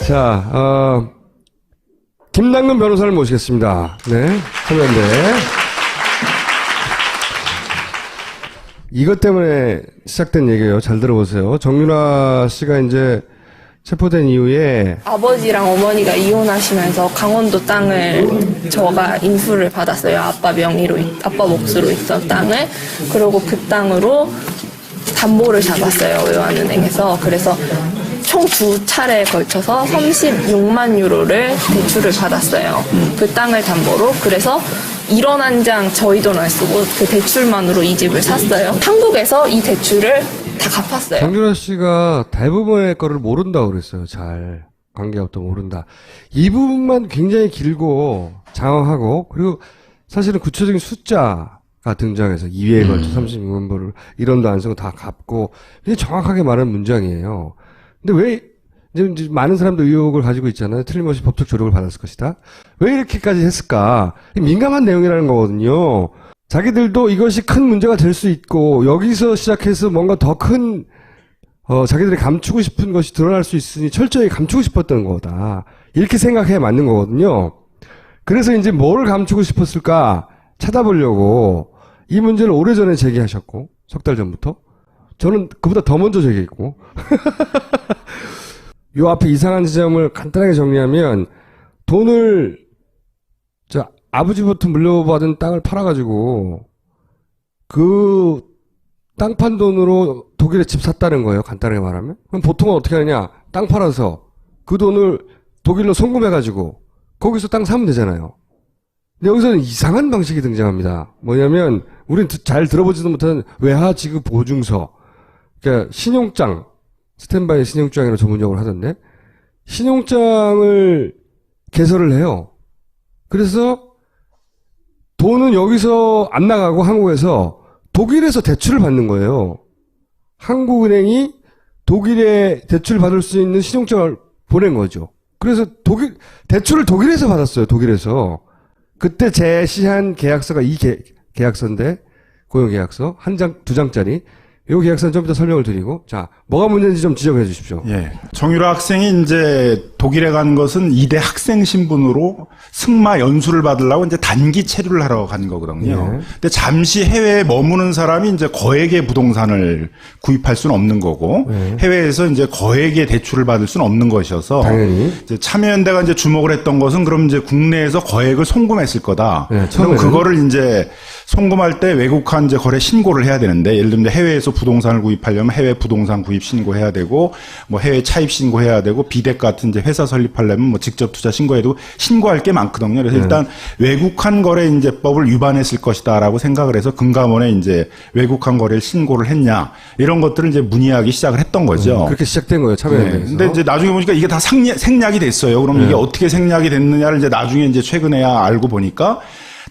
자, 김남근 변호사를 모시겠습니다. 네, 참여연대. 이것 때문에 시작된 얘기예요. 잘 들어보세요. 정유라 씨가 이제 체포된 이후에 아버지랑 어머니가 이혼하시면서 강원도 땅을 저가 인수를 받았어요. 아빠 명의로, 아빠 몫으로 있던 땅을. 그리고 그 땅으로 담보를 잡았어요. 외환은행에서. 그래서 총 2차례에 걸쳐서 36만 유로를 대출을 받았어요. 그 땅을 담보로. 그래서 1원 한 장 저희 돈 안 쓰고 그 대출만으로 이 집을 샀어요. 한국에서 이 대출을 다 갚았어요. 정유라 씨가 대부분의 거를 모른다고 그랬어요. 잘. 관계업도 모른다. 이 부분만 굉장히 길고 장황하고, 그리고 사실은 구체적인 숫자가 등장해서 2회에 걸쳐 36만 불을 1원도 안 쓰고 다 갚고, 굉장히 정확하게 말하는 문장이에요. 근데 왜 이제 많은 사람들 의혹을 가지고 있잖아요. 틀림없이 법적 조력을 받았을 것이다. 왜 이렇게까지 했을까? 민감한 내용이라는 거거든요. 자기들도 이것이 큰 문제가 될 수 있고, 여기서 시작해서 뭔가 더 큰 자기들이 감추고 싶은 것이 드러날 수 있으니 철저히 감추고 싶었던 거다. 이렇게 생각해야 맞는 거거든요. 그래서 이제 뭐를 감추고 싶었을까 찾아보려고 이 문제를 오래전에 제기하셨고, 석 달 전부터. 저는 그보다 더 먼저 제기했고. 요 앞에 이상한 지점을 간단하게 정리하면, 돈을 아버지부터 물려받은 땅을 팔아가지고 그 땅 판 돈으로 독일에 집 샀다는 거예요. 간단하게 말하면. 그럼 보통은 어떻게 하느냐. 땅 팔아서 그 돈을 독일로 송금해가지고 거기서 땅 사면 되잖아요. 근데 여기서는 이상한 방식이 등장합니다. 뭐냐면 우린 잘 들어보지도 못한 외화 지급 보증서, 그러니까 신용장, 스탠바이 신용장이라고 전문용어를 하던데, 신용장을 개설을 해요. 그래서 돈은 여기서 안 나가고 한국에서 독일에서 대출을 받는 거예요. 한국은행이 독일에 대출 받을 수 있는 신용장을 보낸 거죠. 그래서 대출을 독일에서 받았어요. 독일에서. 그때 제시한 계약서가 이 계약서인데, 고용계약서. 한 장, 2장짜리. 요 계약서는 좀 이따 설명을 드리고, 자, 뭐가 문제인지 좀 지적해 주십시오. 예. 정유라 학생이 이제 독일에 간 것은 2대 학생 신분으로 승마 연수를 받으려고 이제 단기 체류를 하러 간 거거든요. 예. 근데 잠시 해외에 머무는 사람이 이제 거액의 부동산을 구입할 수는 없는 거고, 예. 해외에서 이제 거액의 대출을 받을 수는 없는 것이어서, 당연히. 이제 참여연대가 이제 주목을 했던 것은 그럼 이제 국내에서 거액을 송금했을 거다. 예, 그럼 처음에는. 그거를 이제 송금할 때 외국한 이제 거래 신고를 해야 되는데, 예를 들면 해외에서 부동산을 구입하려면 해외 부동산 구입 신고해야 되고, 뭐 해외 차입 신고해야 되고, 비덱 같은 이제 회사 설립하려면 뭐 직접 투자 신고해도 신고할 게 많거든요. 그래서 일단 외국한 거래 이제 법을 위반했을 것이다라고 생각을 해서 금감원에 이제 외국한 거래를 신고를 했냐, 이런 것들을 이제 문의하기 시작을 했던 거죠. 그렇게 시작된 거예요. 참여연대에서. 네. 근데 이제 나중에 보니까 이게 다 생략이 됐어요. 그럼 이게 어떻게 생략이 됐느냐를 이제 나중에 이제 최근에야 알고 보니까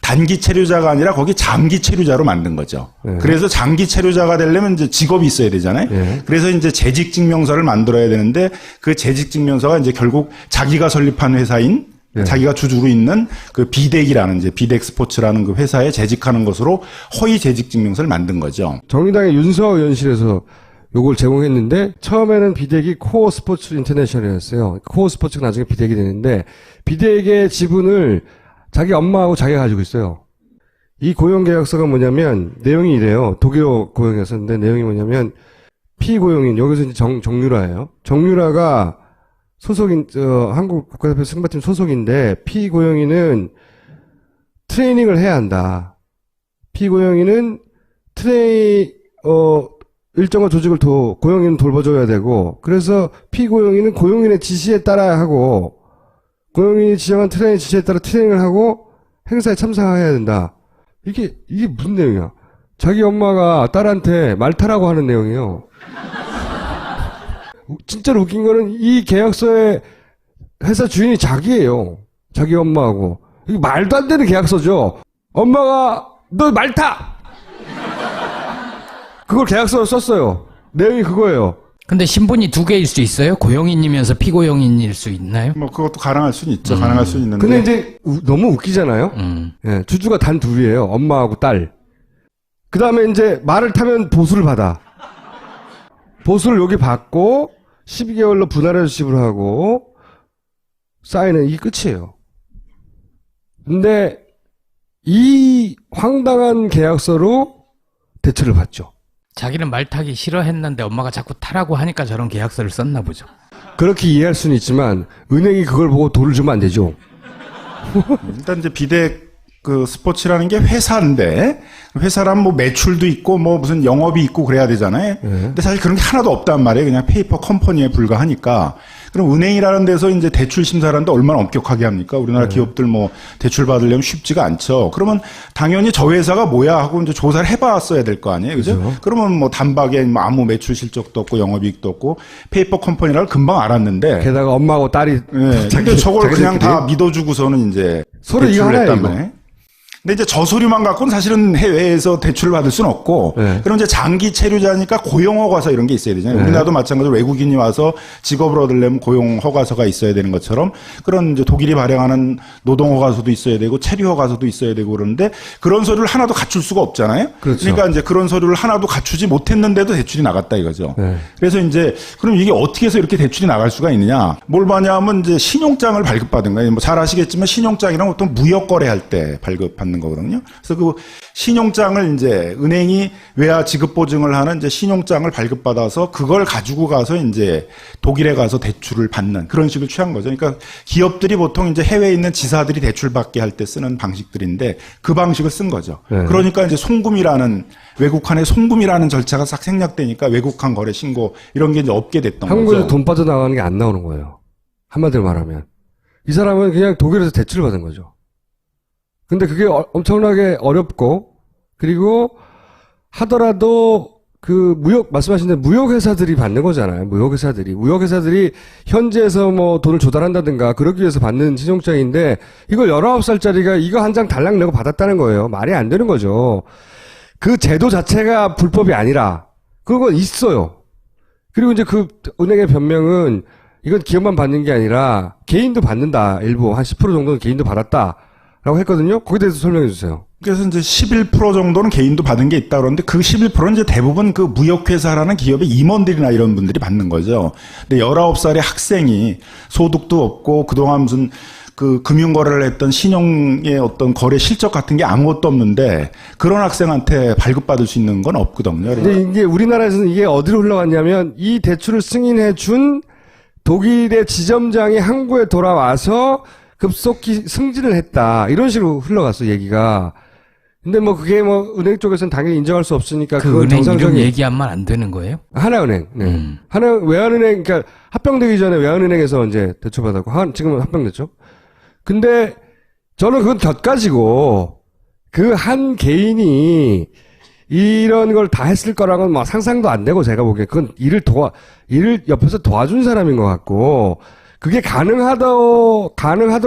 단기 체류자가 아니라 거기 장기 체류자로 만든 거죠. 그래서 장기 체류자가 되려면 이제 직업이 있어야 되잖아요. 그래서 이제 재직 증명서를 만들어야 되는데, 그 재직 증명서가 이제 결국 자기가 설립한 회사인, 자기가 주주로 있는 그 비덱이라는 이제 비덱 스포츠라는 그 회사에 재직하는 것으로 허위 재직 증명서를 만든 거죠. 정의당의 윤서호 의원실에서 요걸 제공했는데, 처음에는 비덱이 코어 스포츠 인터내셔널이었어요. 코어 스포츠가 나중에 비덱이 되는데, 비덱의 지분을 자기 엄마하고 자기가 가지고 있어요. 이 고용계약서가 뭐냐면, 내용이 이래요. 독일어 고용계약서인데, 내용이 뭐냐면, 피고용인, 여기서 이제 정유라예요. 정유라가 소속인, 한국 국가대표 승마팀 소속인데, 피고용인은 트레이닝을 해야 한다. 피고용인은 일정한 조직을 고용인은 돌봐줘야 되고, 그래서 피고용인은 고용인의 지시에 따라야 하고, 고용인이 지정한 트레이닝 지시에 따라 트레이닝을 하고 행사에 참석해야 된다. 이게 무슨 내용이야? 자기 엄마가 딸한테 말 타라고 하는 내용이에요. 진짜로 웃긴 거는 이 계약서의 회사 주인이 자기예요. 자기 엄마하고. 이게 말도 안 되는 계약서죠. 엄마가 너 말 타! 그걸 계약서로 썼어요. 내용이 그거예요. 근데 신분이 2개일 수 있어요? 고용인이면서 피고용인일 수 있나요? 뭐 그것도 가능할 수는 있죠. 가능할 수는 있는데. 근데 이제 너무 웃기잖아요. 예, 주주가 단 둘이에요. 엄마하고 딸. 그 다음에 이제 말을 타면 보수를 받아. 보수를 여기 받고 12개월로 분할해서 지불하고, 사인은 이게 끝이에요. 근데 이 황당한 계약서로 대출을 받죠. 자기는 말 타기 싫어했는데 엄마가 자꾸 타라고 하니까 저런 계약서를 썼나 보죠. 그렇게 이해할 수는 있지만 은행이 그걸 보고 돈을 주면 안 되죠. 일단 이제 비덱 그 스포츠라는 게 회사인데 회사라면 뭐 매출도 있고 뭐 무슨 영업이 있고 그래야 되잖아요. 근데 사실 그런 게 하나도 없단 말이에요. 그냥 페이퍼 컴퍼니에 불과하니까. 그럼 은행이라는 데서 이제 대출 심사라는데 얼마나 엄격하게 합니까? 우리나라 기업들 뭐 대출 받으려면 쉽지가 않죠. 그러면 당연히 저 회사가 뭐야 하고 이제 조사를 해봤어야 될 거 아니에요, 그죠? 그러면 뭐 단박에 뭐 아무 매출 실적도 없고 영업이익도 없고 페이퍼 컴퍼니라고 금방 알았는데. 게다가 엄마하고 딸이 네, 근데 저걸 그냥 다 믿어주고서는 이제 서로 이거 하나예요, 했단 이거. 말이에요. 근데 이제 저 서류만 갖고는 사실은 해외에서 대출을 받을 수는 없고, 네. 그럼 이제 장기 체류자니까 고용 허가서 이런 게 있어야 되잖아요. 우리나라도 마찬가지로 외국인이 와서 직업을 얻으려면 고용 허가서가 있어야 되는 것처럼 그런 이제 독일이 발행하는 노동 허가서도 있어야 되고 체류 허가서도 있어야 되고 그러는데 그런 서류를 하나도 갖출 수가 없잖아요. 그렇죠. 러니까 이제 그런 서류를 하나도 갖추지 못했는데도 대출이 나갔다 이거죠. 네. 그래서 이제 그럼 이게 어떻게 해서 이렇게 대출이 나갈 수가 있느냐? 뭘 봐냐면 이제 신용장을 발급받은 거예요. 뭐 잘 아시겠지만 신용장이란 보통 무역 거래할 때 발급받는 거거든요. 그래서 그 신용장을 이제 은행이 외화 지급 보증을 하는 이제 신용장을 발급받아서 그걸 가지고 가서 이제 독일에 가서 대출을 받는 그런 식을 취한 거죠. 그러니까 기업들이 보통 이제 해외에 있는 지사들이 대출 받게 할 때 쓰는 방식들인데 그 방식을 쓴 거죠. 네. 그러니까 이제 송금이라는 외국환의 송금이라는 절차가 싹 생략되니까 외국환 거래 신고 이런 게 이제 없게 됐던 한국에서 거죠. 돈 빠져나가는 게 안 나오는 거예요. 한마디로 말하면. 이 사람은 그냥 독일에서 대출을 받은 거죠. 근데 그게 엄청나게 어렵고, 그리고 하더라도 그 말씀하신 대로 무역회사들이 받는 거잖아요. 무역회사들이 현지에서 뭐 돈을 조달한다든가 그러기 위해서 받는 신용장인데 이걸 19살짜리가 이거 한 장 달랑 내고 받았다는 거예요. 말이 안 되는 거죠. 그 제도 자체가 불법이 아니라 그런 건 있어요. 그리고 이제 그 은행의 변명은 이건 기업만 받는 게 아니라 개인도 받는다. 일부 한 10% 정도는 개인도 받았다라고 했거든요. 거기에 대해서 설명해 주세요. 그래서 이제 11% 정도는 개인도 받은 게 있다 그러는데 그 11%는 이제 대부분 그 무역회사라는 기업의 임원들이나 이런 분들이 받는 거죠. 근데 19살의 학생이 소득도 없고 그동안 무슨 그 금융거래를 했던 신용의 어떤 거래 실적 같은 게 아무것도 없는데 그런 학생한테 발급받을 수 있는 건 없거든요. 근데 이게 우리나라에서는 이게 어디로 흘러갔냐면 이 대출을 승인해 준 독일의 지점장이 한국에 돌아와서 급속히 승진을 했다. 이런 식으로 흘러갔어, 얘기가. 근데 뭐 그게 뭐 은행 쪽에서는 당연히 인정할 수 없으니까 그 그건 은행 이름 정상적인 얘기하면 안 되는 거예요? 하나은행. 네. 외환은행 그러니까 합병되기 전에 외환은행에서 이제 대출받았고 지금은 합병됐죠. 근데 저는 그건 곁가지고 그 한 개인이 이런 걸 다 했을 거라고는 막 상상도 안 되고 제가 보기엔 그건 일을 옆에서 도와준 사람인 것 같고 그게 가능하도록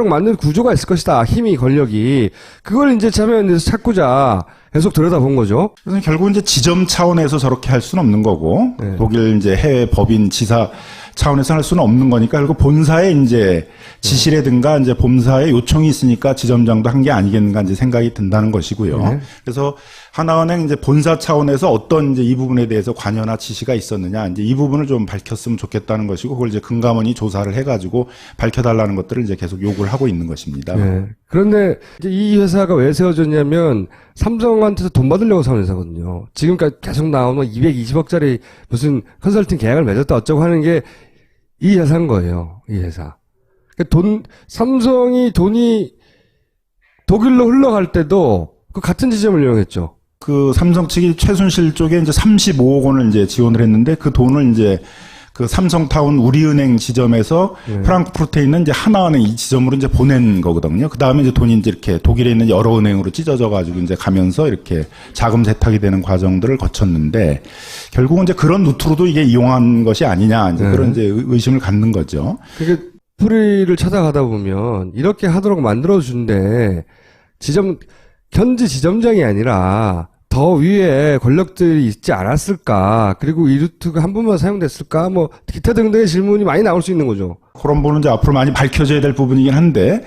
만든 구조가 있을 것이다. 힘이, 권력이. 그걸 이제 찾고자 계속 들여다본 거죠. 그래서 결국 이제 지점 차원에서 저렇게 할 수는 없는 거고, 네. 독일 이제 해외 법인 지사 차원에서 할 수는 없는 거니까, 결국 본사에 이제 지시라든가 이제 본사에 요청이 있으니까 지점장도 한 게 아니겠는가 이제 생각이 든다는 것이고요. 네. 그래서 하나은행 이제 본사 차원에서 어떤 이제 이 부분에 대해서 관여나 지시가 있었느냐, 이제 이 부분을 좀 밝혔으면 좋겠다는 것이고, 그걸 이제 금감원이 조사를 해가지고 밝혀달라는 것들을 이제 계속 요구를 하고 있는 것입니다. 네. 그런데 이제 이 회사가 왜 세워졌냐면 삼성한테서 돈 받으려고 세운 회사거든요. 지금까지 계속 나오는 220억짜리 무슨 컨설팅 계약을 맺었다 어쩌고 하는 게 이 회사인 거예요. 이 회사. 그러니까 삼성이 돈이 독일로 흘러갈 때도 그 같은 지점을 이용했죠. 그 삼성 측이 최순실 쪽에 이제 35억 원을 이제 지원을 했는데 그 돈을 이제 그 삼성타운 우리은행 지점에서 프랑크푸르트에 있는 이제 하나은행 이 지점으로 이제 보낸 거거든요. 그 다음에 이제 돈이 이제 이렇게 독일에 있는 여러 은행으로 찢어져 가지고 이제 가면서 이렇게 자금 세탁이 되는 과정들을 거쳤는데 결국은 이제 그런 루트로도 이게 이용한 것이 아니냐 이제 그런 이제 의심을 갖는 거죠. 그게 뿌리를 찾아가다 보면 이렇게 하도록 만들어준데 현지 지점장이 아니라 더 위에 권력들이 있지 않았을까? 그리고 이 루트가 한 번만 사용됐을까? 뭐 기타 등등의 질문이 많이 나올 수 있는 거죠. 그런 부분은 이제 앞으로 많이 밝혀져야 될 부분이긴 한데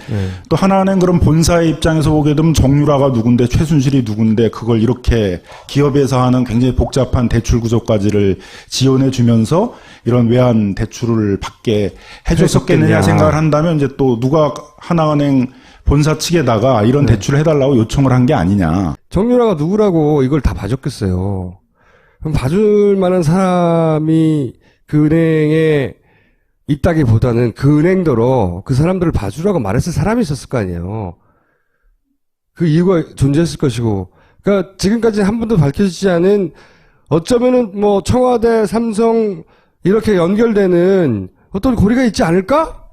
또 하나는 그런 본사의 입장에서 보게 되면 정유라가 누군데 최순실이 누군데 그걸 이렇게 기업에서 하는 굉장히 복잡한 대출 구조까지를 지원해 주면서 이런 외환 대출을 받게 해줬었겠느냐 해줬겠냐. 생각을 한다면 이제 또 누가 하나은행 본사 측에다가 이런 대출을 해달라고 요청을 한 게 아니냐. 정유라가 누구라고 이걸 다 봐줬겠어요. 그럼 봐줄 만한 사람이 그 은행에 있다기보다는 그 은행더러 그 사람들을 봐주라고 말했을 사람이 있었을 거 아니에요. 그 이유가 존재했을 것이고. 그러니까 지금까지 한 번도 밝혀지지 않은 어쩌면은 뭐 청와대, 삼성 이렇게 연결되는 어떤 고리가 있지 않을까?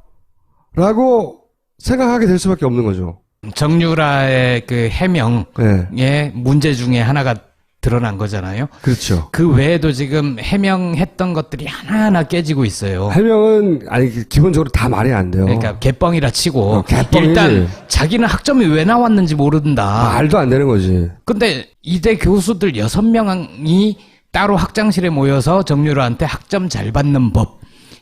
라고 생각하게 될 수밖에 없는 거죠. 정유라의 그 해명의 네. 문제 중에 하나가 드러난 거잖아요. 그렇죠. 그 외에도 지금 해명했던 것들이 하나하나 깨지고 있어요. 해명은 아니 기본적으로 다 말이 안 돼요. 그러니까 개뻥이라 치고 개뻥이지. 일단 자기는 학점이 왜 나왔는지 모른다. 말도 안 되는 거지. 근데 이대 교수들 6명이 따로 학장실에 모여서 정유라한테 학점 잘 받는 법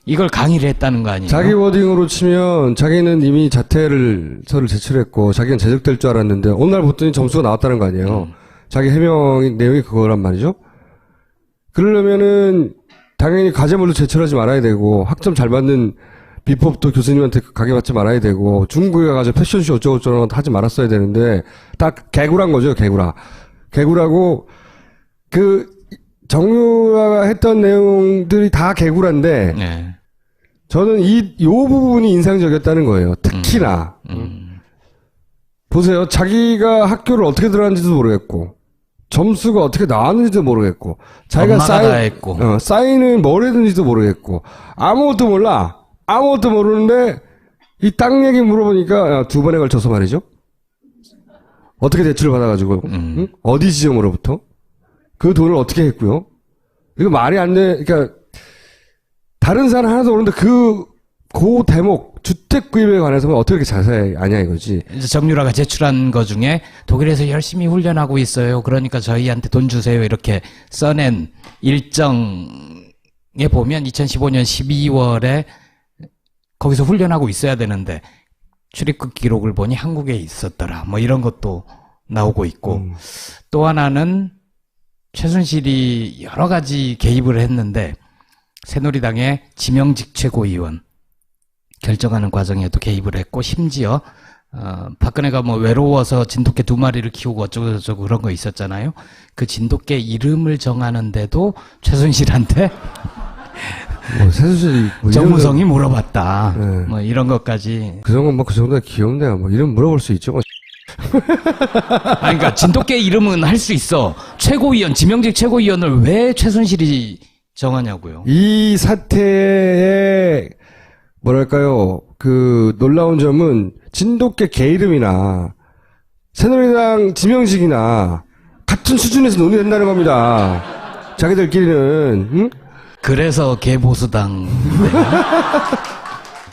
이걸 강의를 했다는 거 아니에요? 자기 워딩으로 치면 자기는 이미 자퇴서를 제출했고 자기는 제적될 줄 알았는데 어느 날 봤더니 점수가 나왔다는 거 아니에요. 자기 해명 내용이 그거란 말이죠. 그러려면은 당연히 과제물도 제출하지 말아야 되고 학점 잘 받는 비법도 교수님한테 강의받지 말아야 되고 중국에 가서 패션쇼 어쩌고저쩌고 하지 말았어야 되는데 딱 개구란 거죠. 개구라고 그 정유라가 했던 내용들이 다 개구란데 네. 저는 요 부분이 인상적이었다는 거예요. 특히나. 보세요. 자기가 학교를 어떻게 들어갔는지도 모르겠고, 점수가 어떻게 나왔는지도 모르겠고, 자기가 엄마가 다 했고. 사인을 뭘 했는지도 모르겠고, 아무것도 몰라. 아무것도 모르는데, 이 땅 얘기 물어보니까, 2번에 걸쳐서 말이죠. 어떻게 대출을 받아가지고, 응? 어디 지점으로부터? 그 돈을 어떻게 했고요? 이거 말이 안 돼. 그러니까, 다른 사람 하나도 모르는데 그 대목 주택 구입에 관해서는 어떻게 이렇게 자세히 아냐 이거지. 이제 정유라가 제출한 거 중에 독일에서 열심히 훈련하고 있어요. 그러니까 저희한테 돈 주세요. 이렇게 써낸 일정에 보면 2015년 12월에 거기서 훈련하고 있어야 되는데 출입국 기록을 보니 한국에 있었더라. 뭐 이런 것도 나오고 있고 또 하나는 최순실이 여러 가지 개입을 했는데 새누리당의 지명직 최고위원 결정하는 과정에도 개입을 했고 심지어 박근혜가 뭐 외로워서 진돗개 2마리를 키우고 어쩌고저쩌고 그런 거 있었잖아요. 그 진돗개 이름을 정하는데도 최순실한테 최순실이 정무성이 물어봤다. 네. 뭐 이런 것까지. 그 정도 그 정도가 귀엽네요. 이름 물어볼 수 있죠. 그러니까 진돗개 이름은 할 수 있어. 최고위원 지명직 최고위원을 왜 최순실이 정하냐고요. 이 사태의 뭐랄까요, 그 놀라운 점은 진돗개 개 이름이나 새누리당 지명직이나 같은 수준에서 논의된다는 겁니다. 자기들끼리는. 응? 그래서 개보수당.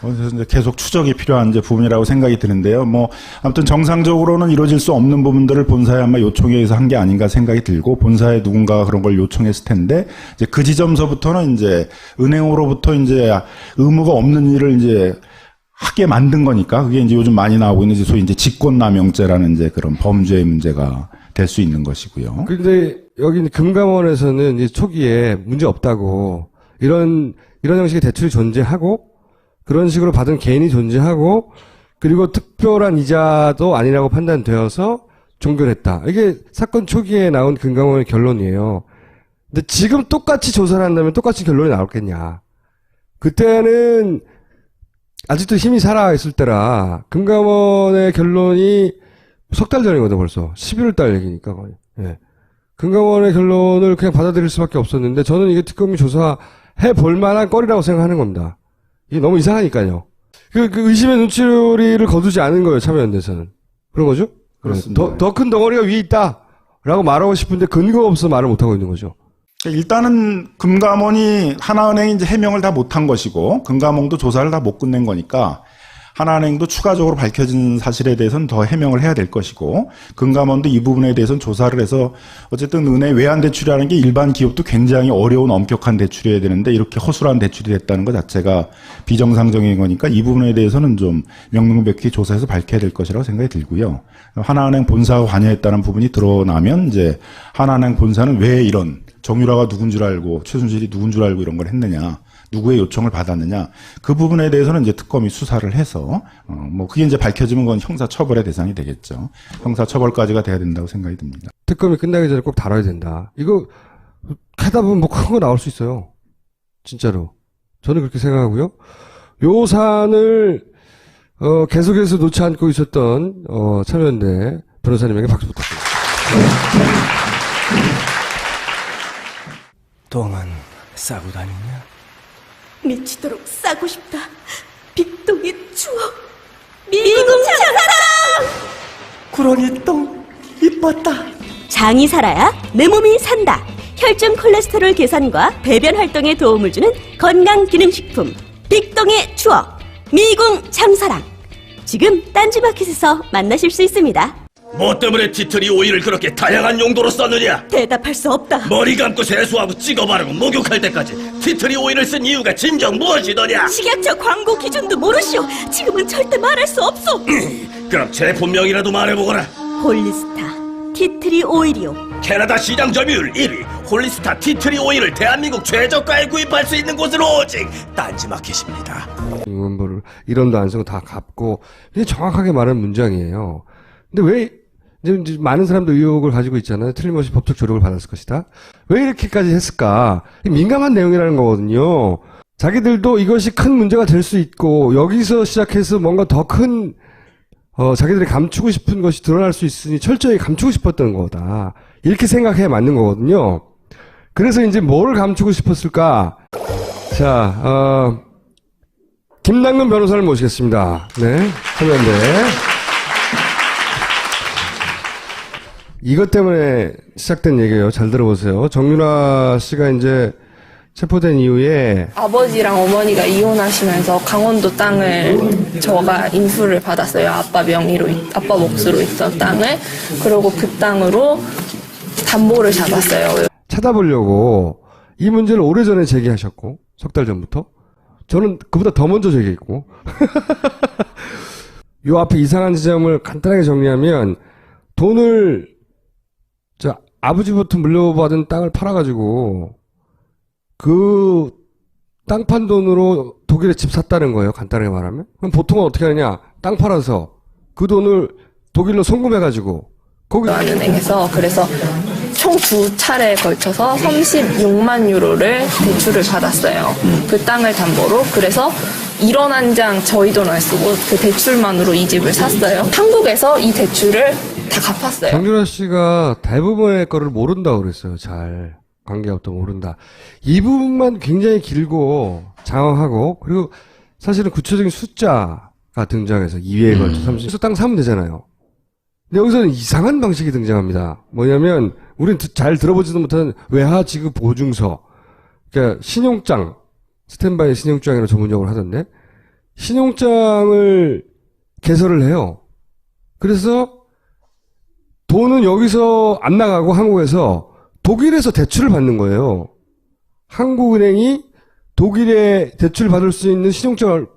그래서 이제 계속 추적이 필요한 이제 부분이라고 생각이 드는데요. 뭐 아무튼 정상적으로는 이루어질 수 없는 부분들을 본사에 아마 요청에 의해서 한 게 아닌가 생각이 들고 본사에 누군가가 그런 걸 요청했을 텐데 이제 그 지점서부터는 이제 은행으로부터 이제 의무가 없는 일을 이제 하게 만든 거니까 그게 이제 요즘 많이 나오고 있는 소위 이제 직권남용죄라는 이제 그런 범죄의 문제가 될 수 있는 것이고요. 근데 여기 금감원에서는 이제 초기에 문제 없다고 이런 형식의 대출이 존재하고 그런 식으로 받은 개인이 존재하고 그리고 특별한 이자도 아니라고 판단되어서 종결했다. 이게 사건 초기에 나온 금감원의 결론이에요. 근데 지금 똑같이 조사를 한다면 똑같이 결론이 나올겠냐. 그때는 아직도 힘이 살아있을 때라 금감원의 결론이 석 달 전이거든 벌써. 11월 달 얘기니까 거의. 예. 금감원의 결론을 그냥 받아들일 수밖에 없었는데 저는 이게 특검이 조사해 볼 만한 거리라고 생각하는 겁니다. 이게 너무 이상하니까요. 그 의심의 눈초리를 거두지 않은 거예요, 참여연대에서는. 그런 거죠? 그렇습니다. 더 큰 덩어리가 위에 있다! 라고 말하고 싶은데 근거가 없어서 말을 못하고 있는 거죠. 일단은 금감원이 하나은행이 이제 해명을 다 못한 것이고 금감원도 조사를 다 못 끝낸 거니까 하나은행도 추가적으로 밝혀진 사실에 대해서는 더 해명을 해야 될 것이고, 금감원도 이 부분에 대해서는 조사를 해서 어쨌든 은행 외환 대출이라는 게 일반 기업도 굉장히 어려운 엄격한 대출이어야 되는데 이렇게 허술한 대출이 됐다는 것 자체가 비정상적인 거니까 이 부분에 대해서는 좀 명명백히 조사해서 밝혀야 될 것이라고 생각이 들고요. 하나은행 본사가 관여했다는 부분이 드러나면 이제 하나은행 본사는 왜 이런 정유라가 누군 줄 알고 최순실이 누군 줄 알고 이런 걸 했느냐, 누구의 요청을 받았느냐, 그 부분에 대해서는 이제 특검이 수사를 해서 뭐 그게 이제 밝혀지면 그건 형사 처벌의 대상이 되겠죠. 형사 처벌까지가 돼야 된다고 생각이 듭니다. 특검이 끝나기 전에 꼭 다뤄야 된다. 이거 하다 보면 뭐 큰 거 나올 수 있어요. 진짜로. 저는 그렇게 생각하고요. 요 사안을 계속해서 놓지 않고 있었던 참여연대 변호사님에게 박수 부탁드립니다. 똥은 싸고 다니냐? 미치도록 싸고 싶다. 빅동의 추억. 미궁 장사랑! 구렁이 똥 이뻤다. 장이 살아야 내 몸이 산다. 혈중 콜레스테롤 개선과 배변 활동에 도움을 주는 건강기능식품 빅동의 추억 미궁 장사랑. 지금 딴지마켓에서 만나실 수 있습니다. 뭐 때문에 티트리 오일을 그렇게 다양한 용도로 썼느냐? 대답할 수 없다. 머리 감고 세수하고 찍어 바르고 목욕할 때까지 티트리 오일을 쓴 이유가 진정 무엇이더냐? 식약처 광고 기준도 모르시오. 지금은 절대 말할 수 없소. 그럼 제품명이라도 말해보거라. 홀리스타 티트리 오일이요. 캐나다 시장 점유율 1위 홀리스타 티트리 오일을 대한민국 최저가에 구입할 수 있는 곳은 오직 딴지마켓입니다. 응원보를 1원도 안 쓰고 다 갚고, 이게 정확하게 말하는 문장이에요. 근데 왜 이제 많은 사람들 의혹을 가지고 있잖아요. 틀림없이 법적 조력을 받았을 것이다. 왜 이렇게까지 했을까? 민감한 내용이라는 거거든요. 자기들도 이것이 큰 문제가 될 수 있고, 여기서 시작해서 뭔가 더 큰 자기들이 감추고 싶은 것이 드러날 수 있으니 철저히 감추고 싶었던 거다. 이렇게 생각해야 맞는 거거든요. 그래서 이제 뭘 감추고 싶었을까? 자, 김남근 변호사를 모시겠습니다. 네, 참여연대. 이것 때문에 시작된 얘기예요. 잘 들어보세요. 정유라 씨가 이제 체포된 이후에 아버지랑 어머니가 이혼하시면서 강원도 땅을 저가 인수를 받았어요. 아빠 명의로, 아빠 몫으로 있던 땅을. 그리고 그 땅으로 담보를 잡았어요. 찾아보려고 이 문제를 오래전에 제기하셨고, 석 달 전부터. 저는 그보다 더 먼저 제기했고. 요 앞에 이상한 지점을 간단하게 정리하면, 돈을 아버지부터 물려받은 땅을 팔아가지고 그 땅 판 돈으로 독일에 집 샀다는 거예요. 간단하게 말하면. 그럼 보통은 어떻게 하느냐? 땅 팔아서 그 돈을 독일로 송금해가지고 거기 은행에서. 그래서 총 2차례에 걸쳐서 36만 유로를 대출을 받았어요. 그 땅을 담보로. 그래서 1원 한 장 저희 돈 안 쓰고 그 대출만으로 이 집을 샀어요. 한국에서 이 대출을 다 갚았어요. 정유라 씨가 대부분의 거를 모른다고 그랬어요. 잘. 관계업도 모른다. 이 부분만 굉장히 길고 장황하고, 그리고 사실은 구체적인 숫자가 등장해서 2회에 걸쳐 30. 그래서 땅 사면 되잖아요. 근데 여기서는 이상한 방식이 등장합니다. 뭐냐면, 우린 잘 들어보지도 못하는 외화 지급 보증서. 그러니까 신용장, 스탠바이 신용장이라고 전문용어를 하던데, 신용장을 개설을 해요. 그래서 돈은 여기서 안 나가고 한국에서 독일에서 대출을 받는 거예요. 한국은행이 독일에 대출 받을 수 있는 신용장을